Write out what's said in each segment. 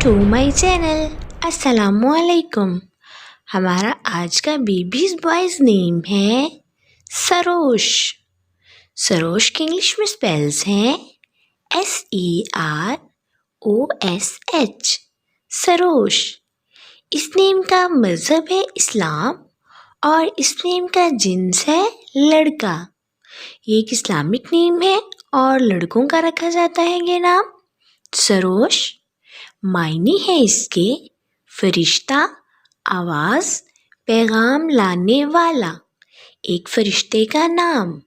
To my channel. अस्सलामुअलैकुम। हमारा आज का बेबीज बॉयज नेम है सरोश। सरोश के इंग्लिश में स्पेल्स हैं SEROSH, सरोश। इस नेम का मज़हब है इस्लाम और इस नेम का जिन्स है लड़का। ये एक इस्लामिक नेम है और लड़कों का रखा जाता है ये नाम सरोश। मायने है इसके फरिश्ता, आवाज़, पैगाम लाने वाला, एक फरिश्ते का नाम।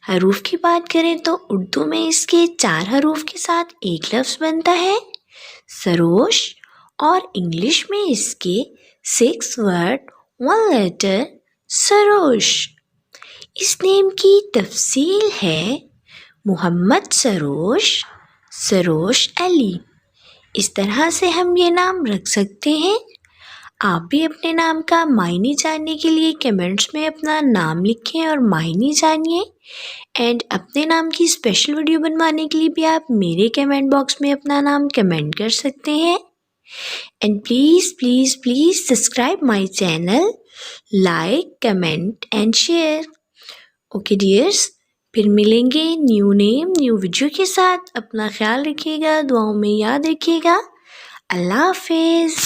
हरूफ की बात करें तो उर्दू में इसके 4 हरूफ के साथ एक लफ्ज़ बनता है सरोश और इंग्लिश में इसके 6 वर्ड 1 लेटर सरोश। इस नेम की तफसील है मोहम्मद सरोश, सरोश अली। इस तरह से हम ये नाम रख सकते हैं। आप भी अपने नाम का मायने जानने के लिए कमेंट्स में अपना नाम लिखें और मायने जानिए। एंड अपने नाम की स्पेशल वीडियो बनवाने के लिए भी आप मेरे कमेंट बॉक्स में अपना नाम कमेंट कर सकते हैं। And please please please subscribe my channel, like, comment and share. Okay dears, फिर मिलेंगे न्यू नेम न्यू वीडियो के साथ। अपना ख्याल रखिएगा, दुआओं में याद रखिएगा। अल्लाह हाफिज़।